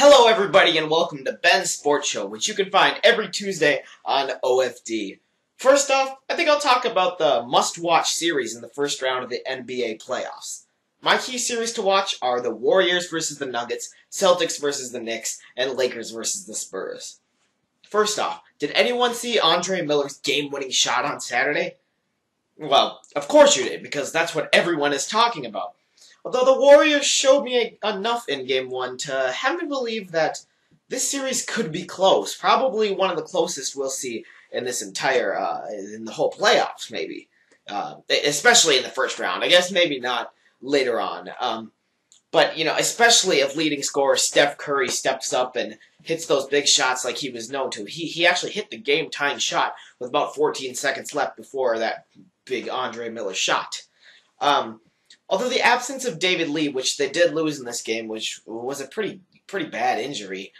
Hello everybody and welcome to Ben's Sports Show, which you can find every Tuesday on OFD. First off, I think I'll talk about the must-watch series in the first round of the NBA playoffs. My key series to watch are the Warriors versus the Nuggets, Celtics versus the Knicks, and Lakers versus the Spurs. First off, did anyone see Andre Miller's game-winning shot on Saturday? Well, of course you did, because that's what everyone is talking about. Although the Warriors showed me enough in Game 1 to have me believe that this series could be close. Probably one of the closest we'll see in this entire, in the whole playoffs, maybe. Especially in the first round. I guess maybe not later on. But, you know, especially if leading scorer Steph Curry steps up and hits those big shots like he was known to. He actually hit the game-tying shot with about 14 seconds left before that big Andre Miller shot. Although the absence of David Lee, which they did lose in this game, which was a pretty bad injury,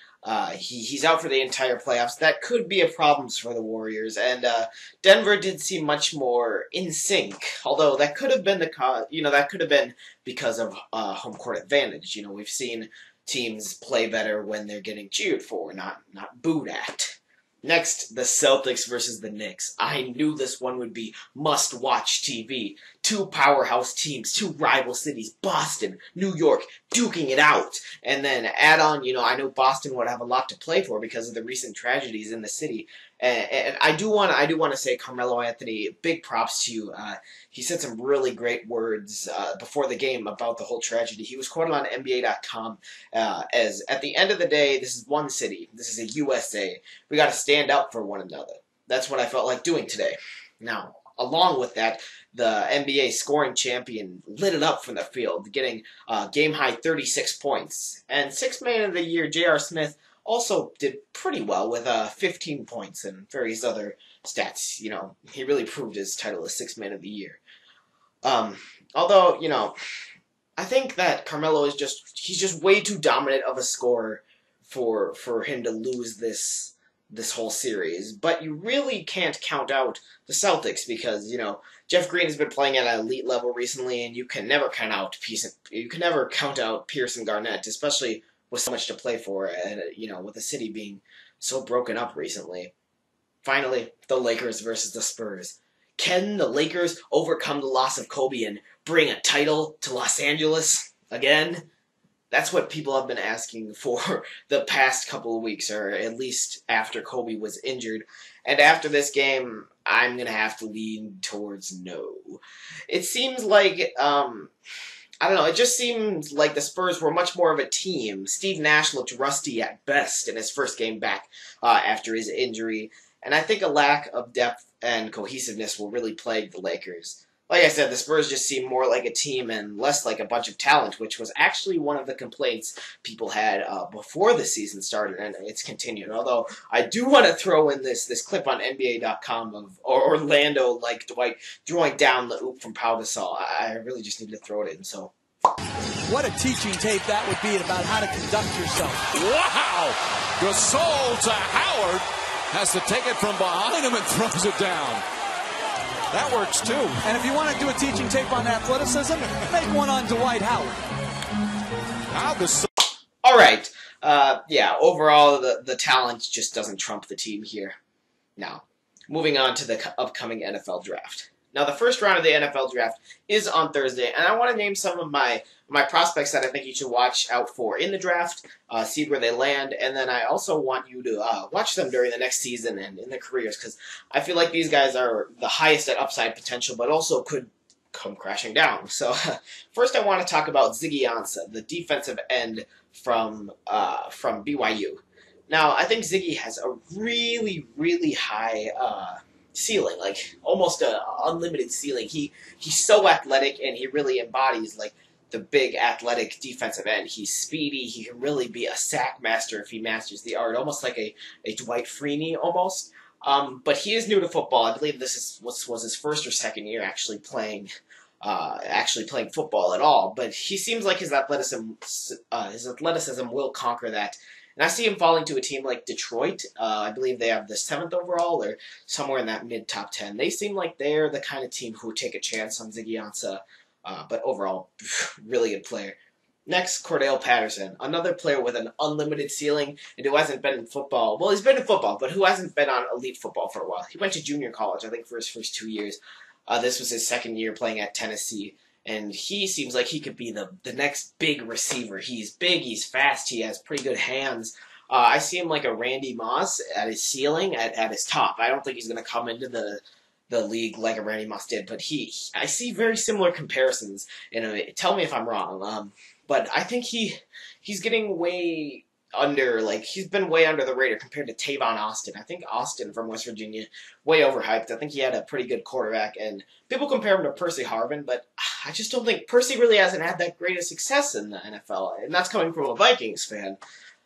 he's out for the entire playoffs. That could be a problem for the Warriors, and Denver did seem much more in sync. Although that could have been because of home court advantage. You know, we've seen teams play better when they're getting cheered for, not booed at. Next, the Celtics versus the Knicks. I knew this one would be must-watch TV. Two powerhouse teams, two rival cities, Boston, New York, duking it out. And then add on, you know, I know Boston would have a lot to play for because of the recent tragedies in the city. And I do want to say, Carmelo Anthony, big props to you. He said some really great words before the game about the whole tragedy. He was quoted on NBA.com as, at the end of the day, this is one city. This is a USA. We got to stand up for one another. That's what I felt like doing today. Now, along with that, the NBA scoring champion lit it up from the field, getting game-high 36 points. And Sixth Man of the Year, J.R. Smith, also did pretty well with 15 points and various other stats. You know, he really proved his title as Sixth Man of the Year. Although, you know, I think that Carmelo is he's just way too dominant of a scorer for him to lose this whole series. But you really can't count out the Celtics because, you know, Jeff Green has been playing at an elite level recently, and you can never count out Pierce and Garnett, especially with so much to play for, and, you know, with the city being so broken up recently. Finally, the Lakers versus the Spurs. Can the Lakers overcome the loss of Kobe and bring a title to Los Angeles again? That's what people have been asking for the past couple of weeks, or at least after Kobe was injured. And after this game, I'm going to have to lean towards no. It seems like, I don't know, it just seems like the Spurs were much more of a team. Steve Nash looked rusty at best in his first game back after his injury, and I think a lack of depth and cohesiveness will really plague the Lakers. Like I said, the Spurs just seem more like a team and less like a bunch of talent, which was actually one of the complaints people had before the season started, and it's continued. Although, I do want to throw in this clip on NBA.com of Orlando, like Dwight, throwing down the oop from Pau Gasol. I really just need to throw it in, so. What a teaching tape that would be about how to conduct yourself. Wow! Gasol to Howard, has to take it from behind him and throws it down. That works too. And if you want to do a teaching tape on athleticism, make one on Dwight Howard. Now Gasol. All right. Yeah, overall, the talent just doesn't trump the team here. Now, moving on to the upcoming NFL draft. Now, the first round of the NFL draft is on Thursday, and I want to name some of my prospects that I think you should watch out for in the draft, see where they land, and then I also want you to watch them during the next season and in their careers, because I feel like these guys are the highest at upside potential, but also could come crashing down. So, first I want to talk about Ziggy Ansah, the defensive end from BYU. Now, I think Ziggy has a really high ceiling, like almost an unlimited ceiling. He's so athletic, and he really embodies like the big athletic defensive end. He's speedy. He can really be a sack master if he masters the art, almost like a Dwight Freeney almost. But he is new to football. I believe this was his first or second year actually playing football at all. But he seems like his athleticism will conquer that. And I see him falling to a team like Detroit. I believe they have the 7th overall or somewhere in that mid-top 10. They seem like they're the kind of team who would take a chance on Ziggy Ansah. But overall, really good player. Next, Cordell Patterson, another player with an unlimited ceiling and who hasn't been in football. Well, he's been in football, but who hasn't been on elite football for a while. He went to junior college, I think, for his first 2 years. This was his second year playing at Tennessee, and he seems like he could be the next big receiver. He's big, he's fast, he has pretty good hands. I see him like a Randy Moss at his ceiling, at his top. I don't think he's going to come into the league like a Randy Moss did, but I see very similar comparisons. Tell me if I'm wrong. But I think he's getting way under, like, he's been way under the radar compared to Tavon Austin. I think Austin from West Virginia, way overhyped. I think he had a pretty good quarterback, and people compare him to Percy Harvin, but I just don't think Percy really hasn't had that great of success in the NFL, and that's coming from a Vikings fan.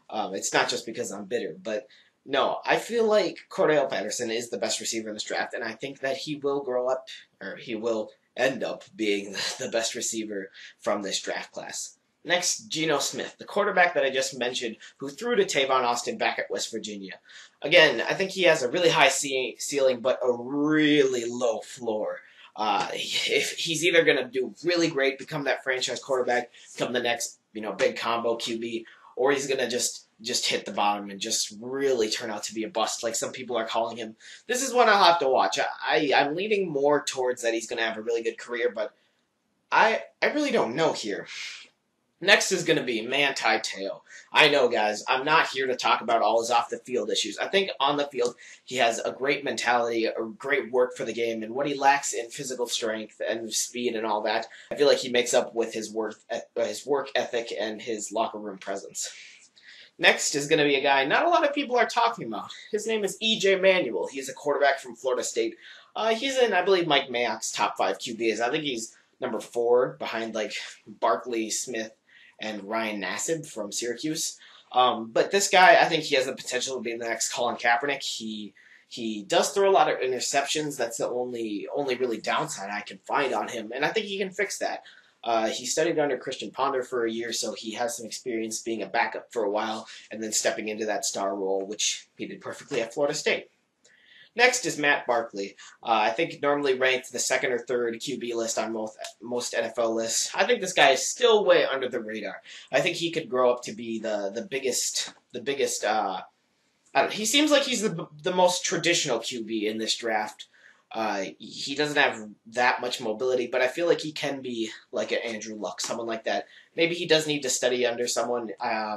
It's not just because I'm bitter, but no, I feel like Cordell Patterson is the best receiver in this draft, and I think that he will grow up, or he will end up being the best receiver from this draft class. Next, Geno Smith, the quarterback that I just mentioned, who threw to Tavon Austin back at West Virginia. Again, I think he has a really high ceiling, but a really low floor. If he's either going to do really great, become that franchise quarterback, become the next big combo QB, or he's going to just hit the bottom and just really turn out to be a bust, like some people are calling him. This is one I'll have to watch. I'm leaning more towards that he's going to have a really good career, but I really don't know here. Next is going to be Manti Te'o. I know, guys, I'm not here to talk about all his off-the-field issues. I think on the field, he has a great mentality, a great work for the game, and what he lacks in physical strength and speed and all that, I feel like he makes up with his work ethic and his locker room presence. Next is going to be a guy not a lot of people are talking about. His name is E.J. Manuel. He's a quarterback from Florida State. He's in, I believe, Mike Mayock's top 5 QBs. I think he's number 4 behind, like, Barkley, Smith, and Ryan Nassib from Syracuse. But this guy, I think he has the potential to be the next Colin Kaepernick. He does throw a lot of interceptions. That's the only really downside I can find on him, and I think he can fix that. He studied under Christian Ponder for a year, so he has some experience being a backup for a while and then stepping into that star role, which he did perfectly at Florida State. Next is Matt Barkley. I think normally ranked the 2nd or 3rd QB list on most NFL lists. I think this guy is still way under the radar. I think he could grow up to be the biggest. He seems like he's the most traditional QB in this draft. He doesn't have that much mobility, but I feel like he can be like an Andrew Luck, someone like that. Maybe he does need to study under someone.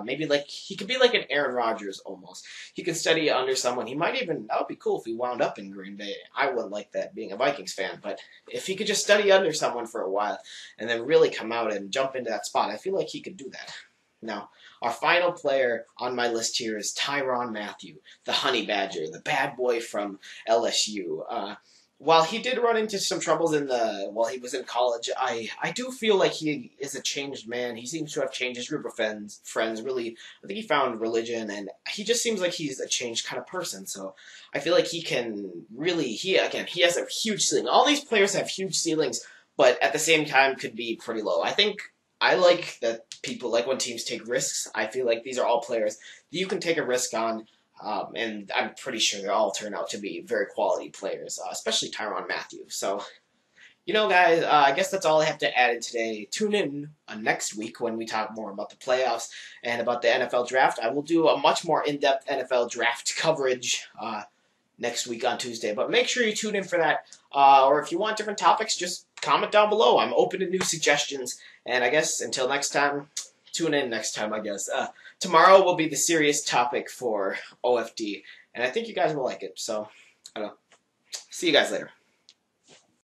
Maybe like he could be like an Aaron Rodgers almost. He could study under someone. He might even, that would be cool if he wound up in Green Bay. I wouldn't like that being a Vikings fan, but if he could just study under someone for a while and then really come out and jump into that spot, I feel like he could do that. Now, our final player on my list here is Tyrann Mathieu, the Honey Badger, the bad boy from LSU. While he did run into some troubles while he was in college, I do feel like he is a changed man. He seems to have changed his group of friends. Really, I think he found religion, and he just seems like he's a changed kind of person. So I feel like he can really, he has a huge ceiling. All these players have huge ceilings, but at the same time could be pretty low. I like that people like when teams take risks. I feel like these are all players that you can take a risk on. And I'm pretty sure they all turn out to be very quality players, especially Tyrann Mathieu. So, guys, I guess that's all I have to add in today. Tune in next week when we talk more about the playoffs and about the NFL draft. I will do a much more in-depth NFL draft coverage next week on Tuesday. But make sure you tune in for that. Or if you want different topics, just comment down below. I'm open to new suggestions. And I guess until next time, tune in next time, I guess. Tomorrow will be the serious topic for OFD, and I think you guys will like it, so I don't know. See you guys later.